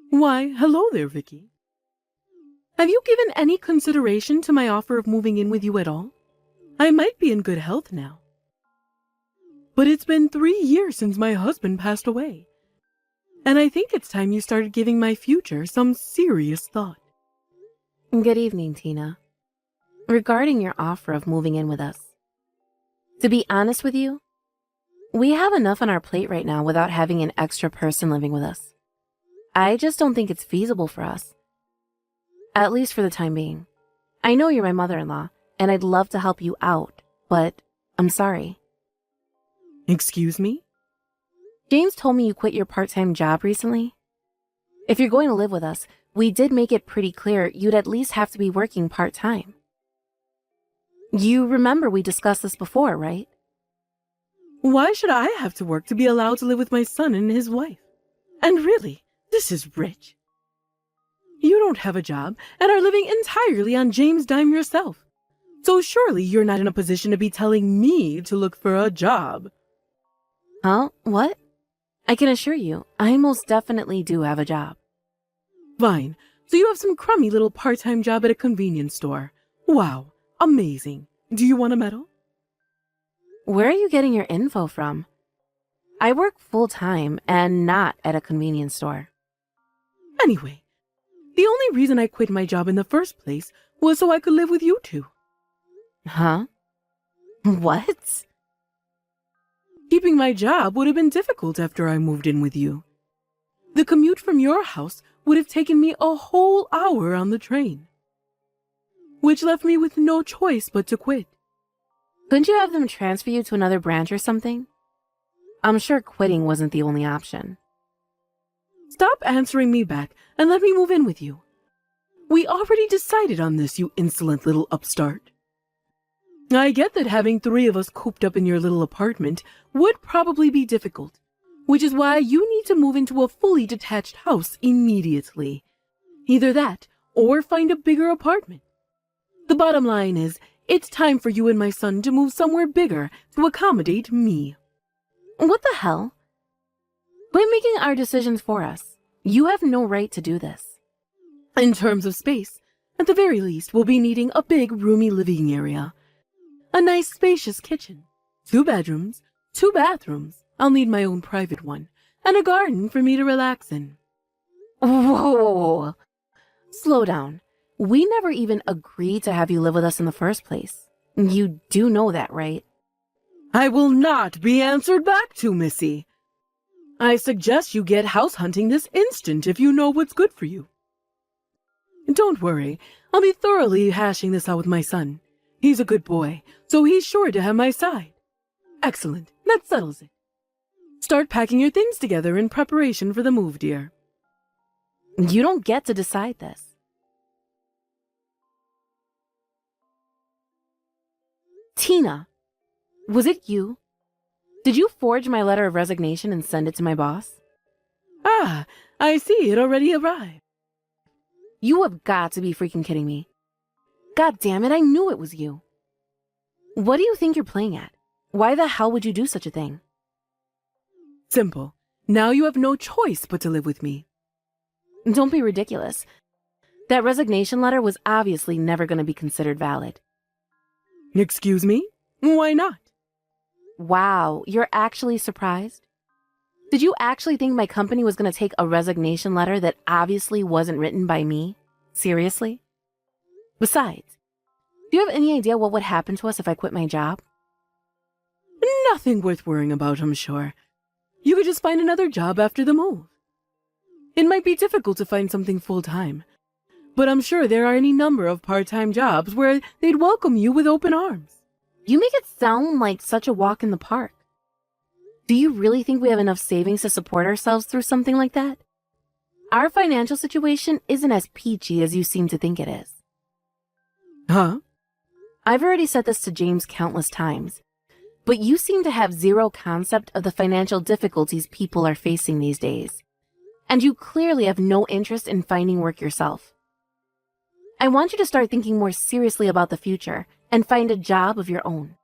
Why, hello there, Vicky. Have you given any consideration to my offer of moving in with you at all? I might be in good health now. But it's been 3 years since my husband passed away. And I think it's time you started giving my future some serious thought. Good evening, Tina. Regarding your offer of moving in with us. To be honest with you, we have enough on our plate right now without having an extra person living with us. I just don't think it's feasible for us. At least for the time being. I know you're my mother-in-law, and I'd love to help you out, but I'm sorry. Excuse me? James told me you quit your part-time job recently. If you're going to live with us, we did make it pretty clear you'd at least have to be working part-time. You remember we discussed this before, right? Why should I have to work to be allowed to live with my son and his wife? And really, this is rich. You don't have a job and are living entirely on James' dime yourself. So surely you're not in a position to be telling me to look for a job. Huh? What? I can assure you, I most definitely do have a job. Fine. So you have some crummy little part-time job at a convenience store. Wow. Amazing. Do you want a medal? Where are you getting your info from? I work full-time and not at a convenience store. Anyway, the only reason I quit my job in the first place was so I could live with you two. Huh? What? Keeping my job would have been difficult after I moved in with you. The commute from your house would have taken me a whole hour on the train, which left me with no choice but to quit. Couldn't you have them transfer you to another branch or something? I'm sure quitting wasn't the only option. Stop answering me back and let me move in with you. We already decided on this, you insolent little upstart. I get that having 3 of us cooped up in your little apartment would probably be difficult, which is why you need to move into a fully detached house immediately. Either that, or find a bigger apartment. The bottom line is, it's time for you and my son to move somewhere bigger to accommodate me. What the hell? Quit making our decisions for us. You have no right to do this. In terms of space, at the very least, we'll be needing a big, roomy living area. A nice, spacious kitchen. 2 bedrooms, 2 bathrooms. I'll need my own private one. And a garden for me to relax in. Whoa! Slow down. We never even agreed to have you live with us in the first place. You do know that, right? I will not be answered back to, Missy. I suggest you get house hunting this instant if you know what's good for you. Don't worry, I'll be thoroughly hashing this out with my son. He's a good boy, so he's sure to have my side. Excellent, that settles it. Start packing your things together in preparation for the move, dear. You don't get to decide this. Tina, was it you? Did you forge my letter of resignation and send it to my boss? Ah, I see it already arrived. You have got to be freaking kidding me. God damn it, I knew it was you. What do you think you're playing at? Why the hell would you do such a thing? Simple. Now you have no choice but to live with me. Don't be ridiculous. That resignation letter was obviously never going to be considered valid. Excuse me? Why not? Wow, you're actually surprised? Did you actually think my company was going to take a resignation letter that obviously wasn't written by me? Seriously? Besides, do you have any idea what would happen to us if I quit my job? Nothing worth worrying about, I'm sure. You could just find another job after the move. It might be difficult to find something full-time, but I'm sure there are any number of part-time jobs where they'd welcome you with open arms. You make it sound like such a walk in the park. Do you really think we have enough savings to support ourselves through something like that? Our financial situation isn't as peachy as you seem to think it is. Huh? I've already said this to James countless times, but you seem to have zero concept of the financial difficulties people are facing these days. And you clearly have no interest in finding work yourself. I want you to start thinking more seriously about the future and find a job of your own.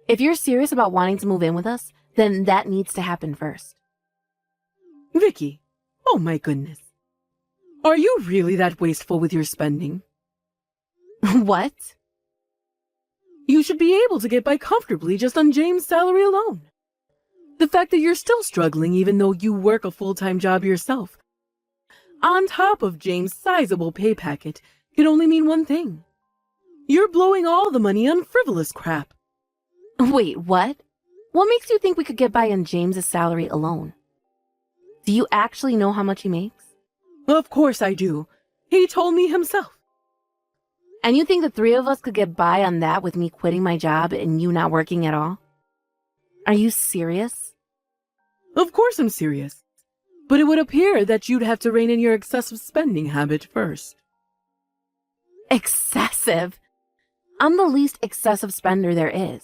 If you're serious about wanting to move in with us, then that needs to happen first. Vicky, oh my goodness. Are you really that wasteful with your spending? What? You should be able to get by comfortably just on James' salary alone. The fact that you're still struggling even though you work a full-time job yourself, on top of James' sizable pay packet, can only mean one thing. You're blowing all the money on frivolous crap. Wait, what? What makes you think we could get by on James's salary alone? Do you actually know how much he makes? Of course I do. He told me himself. And you think the three of us could get by on that with me quitting my job and you not working at all? Are you serious? Of course I'm serious. But it would appear that you'd have to rein in your excessive spending habit first. Excessive? I'm the least excessive spender there is.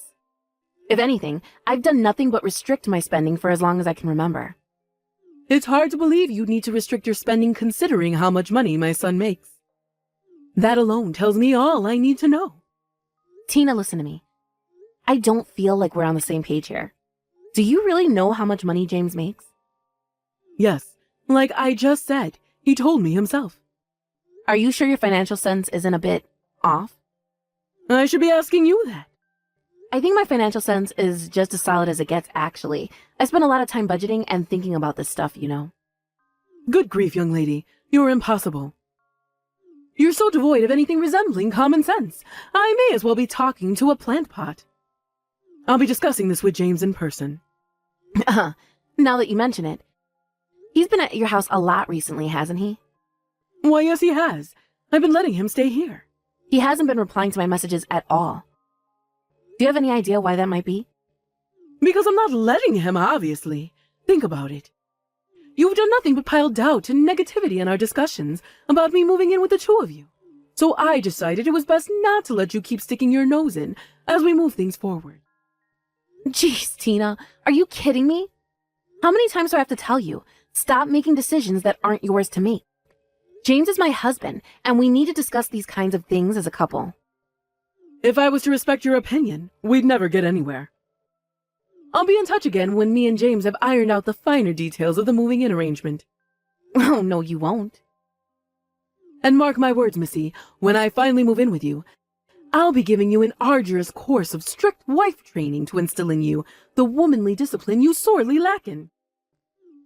If anything, I've done nothing but restrict my spending for as long as I can remember. It's hard to believe you'd need to restrict your spending considering how much money my son makes. That alone tells me all I need to know. Tina, listen to me. I don't feel like we're on the same page here. Do you really know how much money James makes? Yes, like I just said, he told me himself. Are you sure your financial sense isn't a bit off? I should be asking you that. I think my financial sense is just as solid as it gets, actually. I spend a lot of time budgeting and thinking about this stuff, you know. Good grief, young lady. You're impossible. You're so devoid of anything resembling common sense. I may as well be talking to a plant pot. I'll be discussing this with James in person. Now that you mention it, he's been at your house a lot recently, hasn't he? Why, yes, he has. I've been letting him stay here. He hasn't been replying to my messages at all. Do you have any idea why that might be? Because I'm not letting him, obviously. Think about it. You've done nothing but pile doubt and negativity in our discussions about me moving in with the two of you. So I decided it was best not to let you keep sticking your nose in as we move things forward. Jeez, Tina, are you kidding me? How many times do I have to tell you? Stop making decisions that aren't yours to make. James is my husband, and we need to discuss these kinds of things as a couple. If I was to respect your opinion, we'd never get anywhere. I'll be in touch again when me and James have ironed out the finer details of the moving in arrangement. Oh, no, you won't. And mark my words, Missy, when I finally move in with you, I'll be giving you an arduous course of strict wife training to instill in you the womanly discipline you sorely lack in.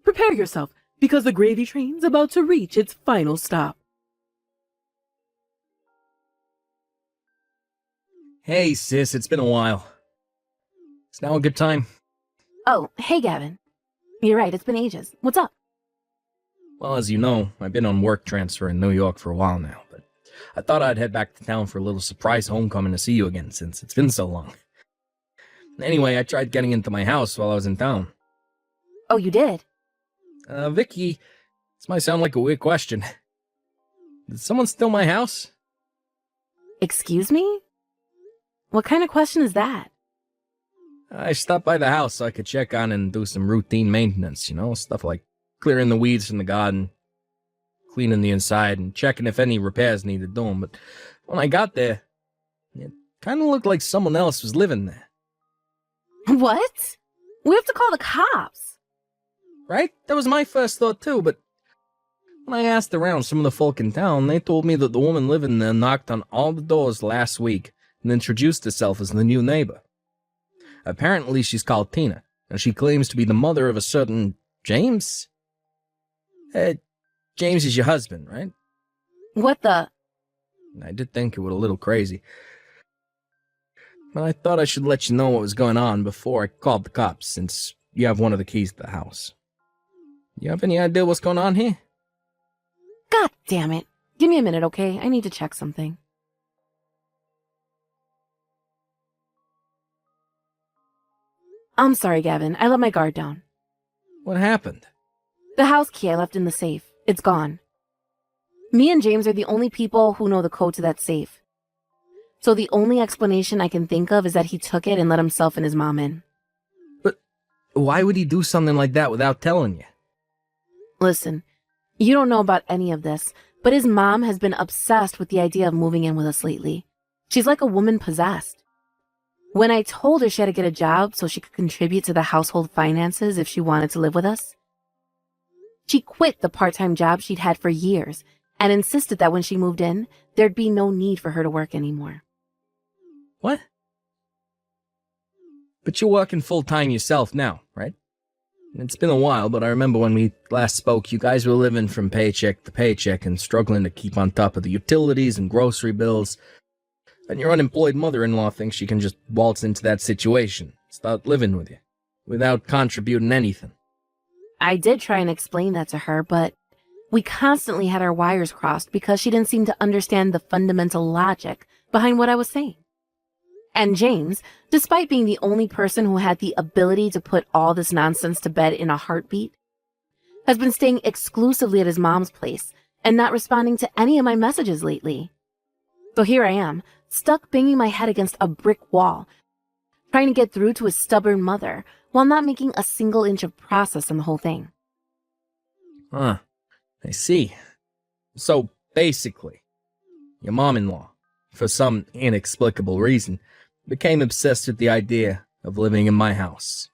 Prepare yourself, because the gravy train's about to reach its final stop. Hey, sis, it's been a while. It's now a good time. Oh, hey, Gavin. You're right, it's been ages. What's up? Well, as you know, I've been on work transfer in New York for a while now, but I thought I'd head back to town for a little surprise homecoming to see you again since it's been so long. Anyway, I tried getting into my house while I was in town. Oh, you did? Vicky, this might sound like a weird question. Did someone steal my house? Excuse me? What kind of question is that? I stopped by the house so I could check on and do some routine maintenance, stuff like clearing the weeds from the garden, cleaning the inside, and checking if any repairs needed doing. But when I got there, it kind of looked like someone else was living there. What? We have to call the cops. Right? That was my first thought too, but when I asked around some of the folk in town, they told me that the woman living there knocked on all the doors last week and introduced herself as the new neighbor. Apparently she's called Tina, and she claims to be the mother of a certain James? James is your husband, right? What the? I did think it was a little crazy. But I thought I should let you know what was going on before I called the cops, since you have one of the keys to the house. You have any idea what's going on here? God damn it. Give me a minute, okay? I need to check something. I'm sorry, Gavin. I let my guard down. What happened? The house key I left in the safe. It's gone. Me and James are the only people who know the code to that safe. So the only explanation I can think of is that he took it and let himself and his mom in. But why would he do something like that without telling you? Listen, you don't know about any of this, but his mom has been obsessed with the idea of moving in with us lately. She's like a woman possessed. When I told her she had to get a job so she could contribute to the household finances if she wanted to live with us, she quit the part-time job she'd had for years and insisted that when she moved in, there'd be no need for her to work anymore. What? But you're working full-time yourself now, right? It's been a while, but I remember when we last spoke, you guys were living from paycheck to paycheck and struggling to keep on top of the utilities and grocery bills. And your unemployed mother-in-law thinks she can just waltz into that situation, start living with you, without contributing anything. I did try and explain that to her, but we constantly had our wires crossed because she didn't seem to understand the fundamental logic behind what I was saying. And James, despite being the only person who had the ability to put all this nonsense to bed in a heartbeat, has been staying exclusively at his mom's place and not responding to any of my messages lately. So here I am, stuck banging my head against a brick wall, trying to get through to his stubborn mother while not making a single inch of process in the whole thing. Huh. I see. So, basically, your mom-in-law, for some inexplicable reason, became obsessed with the idea of living in my house.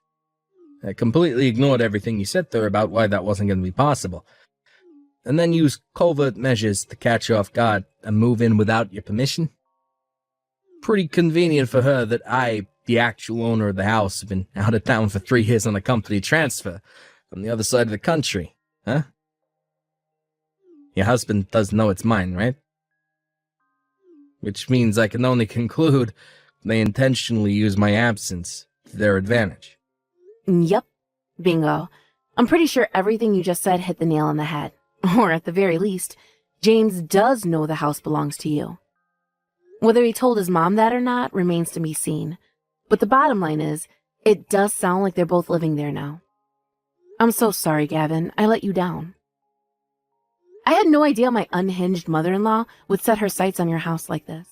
I completely ignored everything you said to her about why that wasn't going to be possible, and then used covert measures to catch you off guard and move in without your permission. Pretty convenient for her that I, the actual owner of the house, have been out of town for 3 years on a company transfer from the other side of the country, huh? Your husband does know it's mine, right? Which means I can only conclude they intentionally use my absence to their advantage. Yep. Bingo. I'm pretty sure everything you just said hit the nail on the head. Or at the very least, James does know the house belongs to you. Whether he told his mom that or not remains to be seen. But the bottom line is, it does sound like they're both living there now. I'm so sorry, Gavin. I let you down. I had no idea my unhinged mother-in-law would set her sights on your house like this.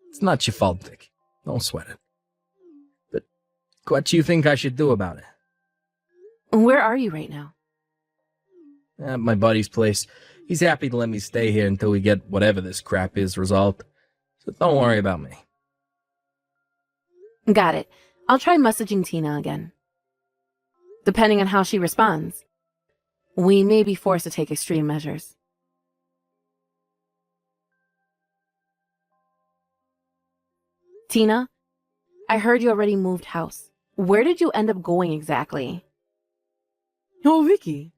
It's not your fault, Vic. Don't sweat it. But what do you think I should do about it? Where are you right now? At my buddy's place. He's happy to let me stay here until we get whatever this crap is resolved. So don't worry about me. Got it. I'll try messaging Tina again. Depending on how she responds, we may be forced to take extreme measures. Tina, I heard you already moved house. Where did you end up going exactly? Oh, Vicky.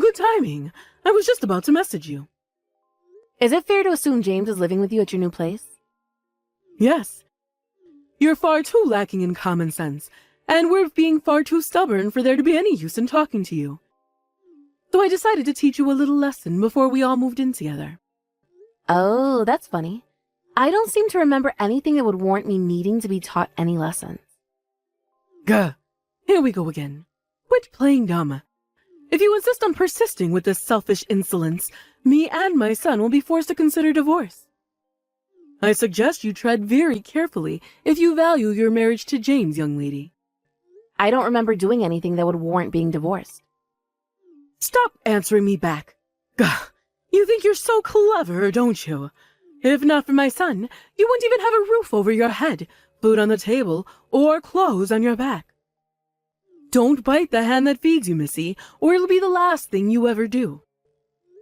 Good timing. I was just about to message you. Is it fair to assume James is living with you at your new place? Yes. You're far too lacking in common sense, and we're being far too stubborn for there to be any use in talking to you. So I decided to teach you a little lesson before we all moved in together. Oh, that's funny. I don't seem to remember anything that would warrant me needing to be taught any lessons. Gah, here we go again. Quit playing dumb. If you insist on persisting with this selfish insolence, me and my son will be forced to consider divorce. I suggest you tread very carefully if you value your marriage to James, young lady. I don't remember doing anything that would warrant being divorced. Stop answering me back. Gah, you think you're so clever, don't you? If not for my son, you wouldn't even have a roof over your head, food on the table, or clothes on your back. Don't bite the hand that feeds you, Missy, or it'll be the last thing you ever do.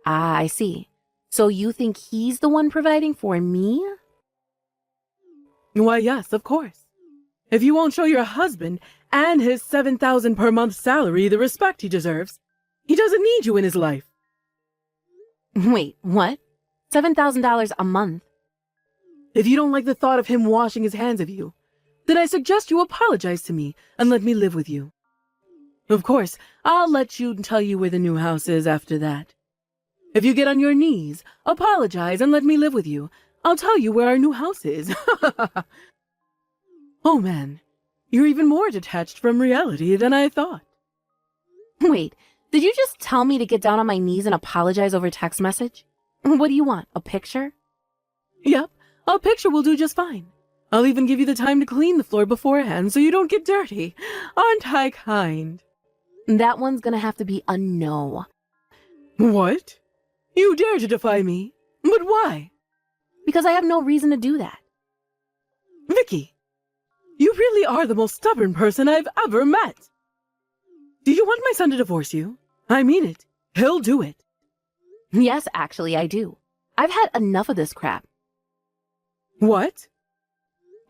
Ah, I see. So you think he's the one providing for me? Why, yes, of course. If you won't show your husband and his $7,000 per month salary the respect he deserves, he doesn't need you in his life. Wait, what? $7,000 a month? If you don't like the thought of him washing his hands of you, then I suggest you apologize to me and let me live with you. Of course, I'll let you tell you where the new house is after that. If you get on your knees, apologize, and let me live with you, I'll tell you where our new house is. Oh man, you're even more detached from reality than I thought. Wait, did you just tell me to get down on my knees and apologize over text message? What do you want, a picture? Yep, a picture will do just fine. I'll even give you the time to clean the floor beforehand so you don't get dirty. Aren't I kind? That one's gonna have to be a no. What? You dare to defy me? But why? Because I have no reason to do that. Vicky, you really are the most stubborn person I've ever met. Do you want my son to divorce you? I mean it. He'll do it. Yes, actually, I do. I've had enough of this crap. What?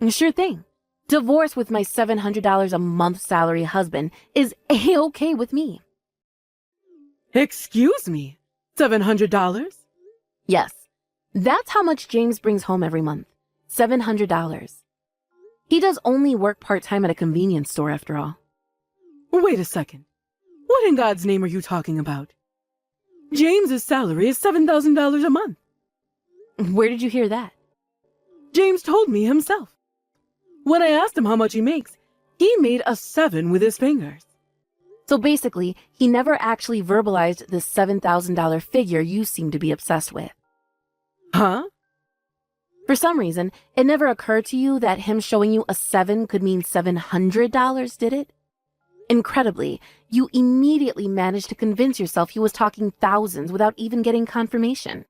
Sure thing. Divorce with my $700 a month salary husband is A-okay with me. Excuse me? $700? Yes, that's how much James brings home every month. $700. He does only work part-time at a convenience store after all. Wait a second. What in God's name are you talking about? James's salary is $7,000 a month. Where did you hear that? James told me himself. When I asked him how much he makes, he made a 7 with his fingers. So basically, he never actually verbalized this $7,000 figure you seem to be obsessed with. Huh? For some reason, it never occurred to you that him showing you a 7 could mean $700, did it? Incredibly, you immediately managed to convince yourself he was talking thousands without even getting confirmation.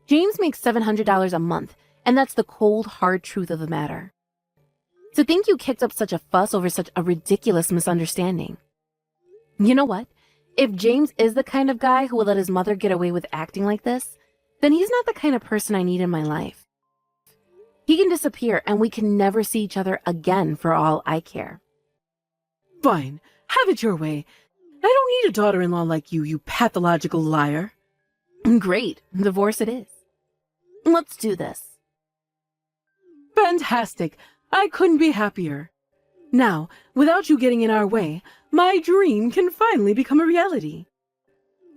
James makes $700 a month, and that's the cold, hard truth of the matter. To think you kicked up such a fuss over such a ridiculous misunderstanding. You know what? If James is the kind of guy who would let his mother get away with acting like this, then he's not the kind of person I need in my life. He can disappear and we can never see each other again for all I care. Fine. Have it your way. I don't need a daughter-in-law like you pathological liar. Great. Divorce it is. Let's do this. Fantastic. I couldn't be happier. Now, without you getting in our way, my dream can finally become a reality.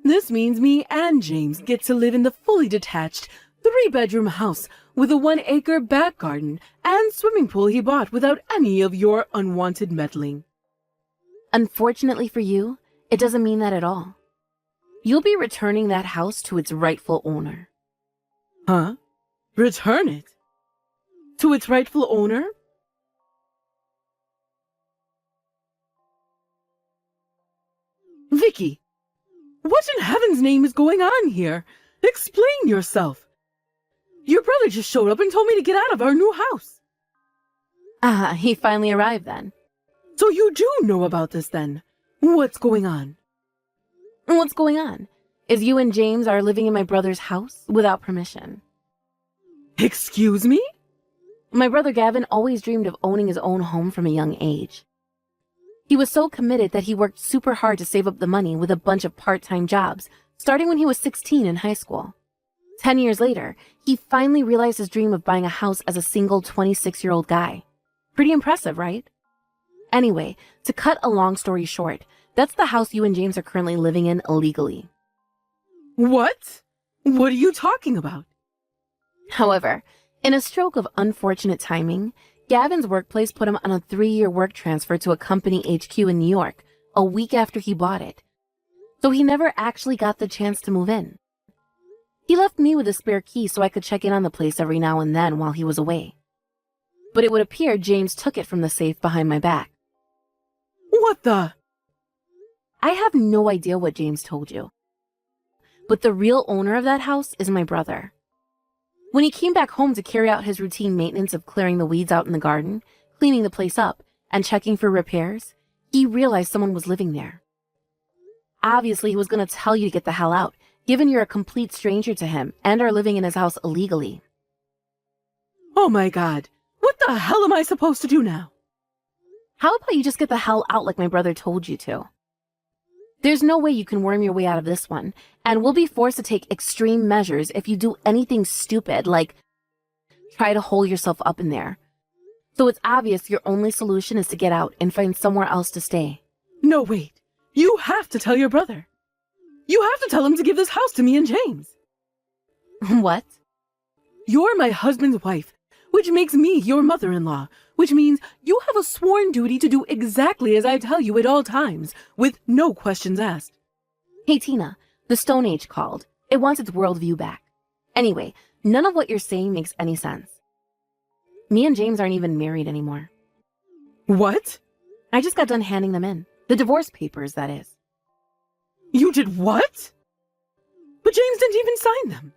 This means me and James get to live in the fully detached 3-bedroom house with a 1-acre back garden and swimming pool he bought without any of your unwanted meddling. Unfortunately for you, it doesn't mean that at all. You'll be returning that house to its rightful owner. Huh? Return it? To its rightful owner? Vicky, what in heaven's name is going on here? Explain yourself. Your brother just showed up and told me to get out of our new house. Ah, he finally arrived then. So you do know about this then? What's going on? What's going on? Is you and James are living in my brother's house without permission. Excuse me? My brother Gavin always dreamed of owning his own home from a young age. He was so committed that he worked super hard to save up the money with a bunch of part-time jobs, starting when he was 16 in high school. 10 years later, he finally realized his dream of buying a house as a single 26-year-old guy. Pretty impressive, right? Anyway, to cut a long story short, that's the house you and James are currently living in illegally. What? What are you talking about? However, in a stroke of unfortunate timing, Gavin's workplace put him on a 3-year work transfer to a company HQ in New York a week after he bought it. So he never actually got the chance to move in. He left me with a spare key so I could check in on the place every now and then while he was away. But it would appear James took it from the safe behind my back. What the? I have no idea what James told you. But the real owner of that house is my brother. When he came back home to carry out his routine maintenance of clearing the weeds out in the garden, cleaning the place up, and checking for repairs, he realized someone was living there. Obviously, he was going to tell you to get the hell out, given you're a complete stranger to him and are living in his house illegally. Oh my God. What the hell am I supposed to do now? How about you just get the hell out like my brother told you to? There's no way you can worm your way out of this one, and we'll be forced to take extreme measures if you do anything stupid, like try to hole yourself up in there. So it's obvious your only solution is to get out and find somewhere else to stay. No, wait. You have to tell your brother. You have to tell him to give this house to me and James. What? You're my husband's wife, which makes me your mother-in-law, which means you have a sworn duty to do exactly as I tell you at all times, with no questions asked. Hey, Tina, the Stone Age called. It wants its worldview back. Anyway, none of what you're saying makes any sense. Me and James aren't even married anymore. What? I just got done handing them in. The divorce papers, that is. You did what? But James didn't even sign them.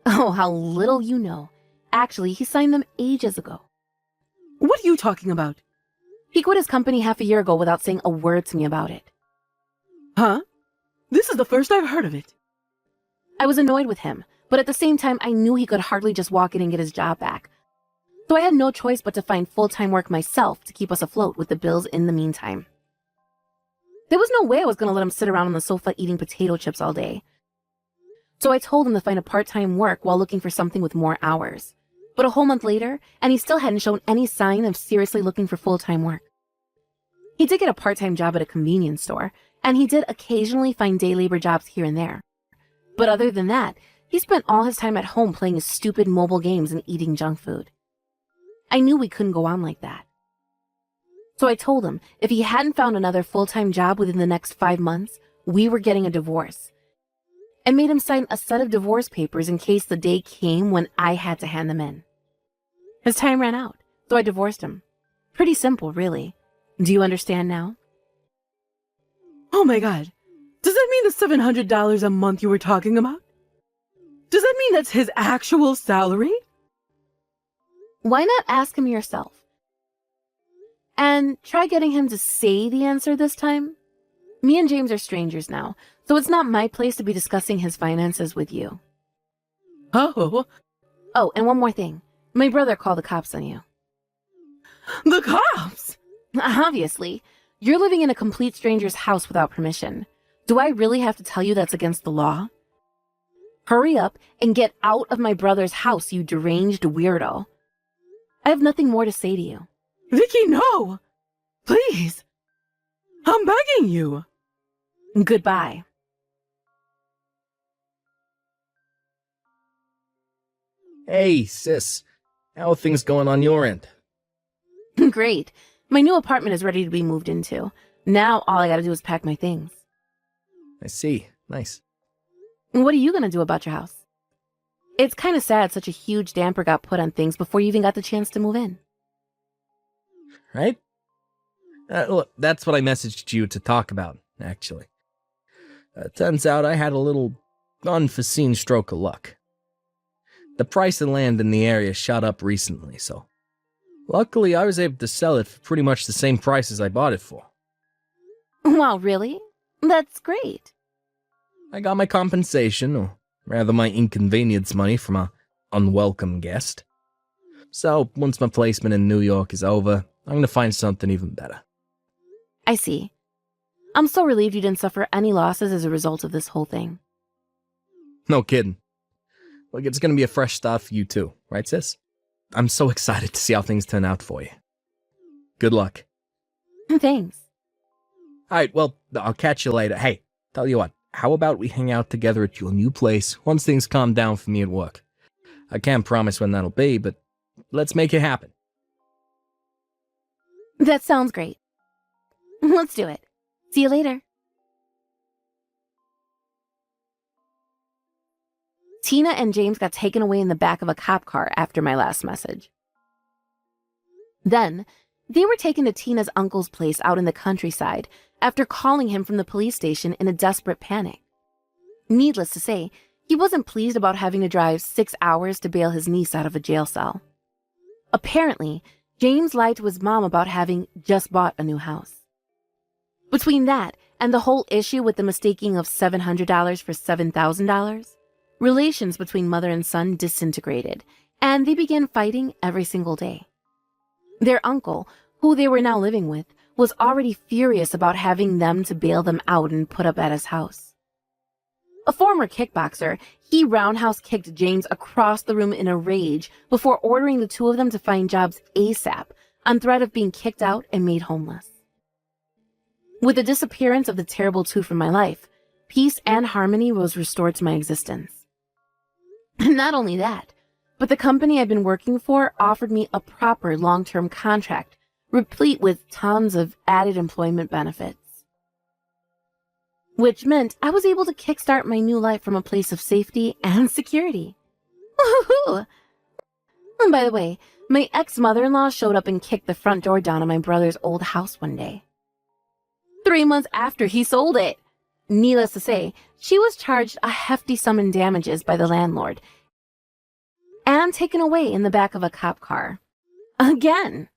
Oh, how little you know. Actually, he signed them ages ago. What are you talking about? He quit his company half a year ago without saying a word to me about it. Huh? This is the first I've heard of it. I was annoyed with him, but at the same time, I knew he could hardly just walk in and get his job back. So I had no choice but to find full-time work myself to keep us afloat with the bills in the meantime. There was no way I was going to let him sit around on the sofa eating potato chips all day. So I told him to find a part-time work while looking for something with more hours. But a whole month later, and he still hadn't shown any sign of seriously looking for full-time work. He did get a part-time job at a convenience store, and he did occasionally find day labor jobs here and there. But other than that, he spent all his time at home playing his stupid mobile games and eating junk food. I knew we couldn't go on like that. So I told him if he hadn't found another full-time job within the next 5 months, we were getting a divorce. And made him sign a set of divorce papers in case the day came when I had to hand them in. His time ran out, so I divorced him. Pretty simple, really. Do you understand now? Oh my god. Does that mean the $700 a month you were talking about? Does that mean that's his actual salary? Why not ask him yourself? And try getting him to say the answer this time. Me and James are strangers now, so it's not my place to be discussing his finances with you. Oh, Oh, and one more thing. My brother called the cops on you. the cops! Obviously. You're living in a complete stranger's house without permission. Do I really have to tell you that's against the law? Hurry up and get out of my brother's house, you deranged weirdo. I have nothing more to say to you. Vicky, no! Please! I'm begging you! Goodbye. Hey, sis. How are things going on your end? Great. My new apartment is ready to be moved into. Now all I gotta do is pack my things. I see. Nice. What are you gonna do about your house? It's kind of sad such a huge damper got put on things before you even got the chance to move in. Right? Look, that's what I messaged you to talk about, actually. Turns out I had a little unforeseen stroke of luck. The price of land in the area shot up recently, so luckily I was able to sell it for pretty much the same price as I bought it for. Wow, really? That's great. I got my compensation, or rather my inconvenience money from a unwelcome guest. So once my placement in New York is over, I'm gonna find something even better. I see. I'm so relieved you didn't suffer any losses as a result of this whole thing. No kidding. Look, it's gonna be a fresh start for you too, right sis? I'm so excited to see how things turn out for you. Good luck. Thanks. Alright, well, I'll catch you later. Hey, tell you what, how about we hang out together at your new place once things calm down for me at work? I can't promise when that'll be, but let's make it happen. That sounds great. Let's do it. See you later. Tina and James got taken away in the back of a cop car after my last message. Then, they were taken to Tina's uncle's place out in the countryside after calling him from the police station in a desperate panic. Needless to say, he wasn't pleased about having to drive 6 hours to bail his niece out of a jail cell. Apparently, James lied to his mom about having just bought a new house. Between that and the whole issue with the mistaking of $700 for $7,000, relations between mother and son disintegrated, and they began fighting every single day. Their uncle, who they were now living with, was already furious about having them to bail them out and put up at his house. A former kickboxer, he roundhouse kicked James across the room in a rage before ordering the two of them to find jobs ASAP on threat of being kicked out and made homeless. With the disappearance of the terrible two from my life, peace and harmony was restored to my existence. And not only that, but the company I've been working for offered me a proper long-term contract, replete with tons of added employment benefits. Which meant I was able to kickstart my new life from a place of safety and security. Woohoo! And by the way, my ex-mother-in-law showed up and kicked the front door down on my brother's old house one day. 3 months after he sold it. Needless to say, she was charged a hefty sum in damages by the landlord and taken away in the back of a cop car. Again.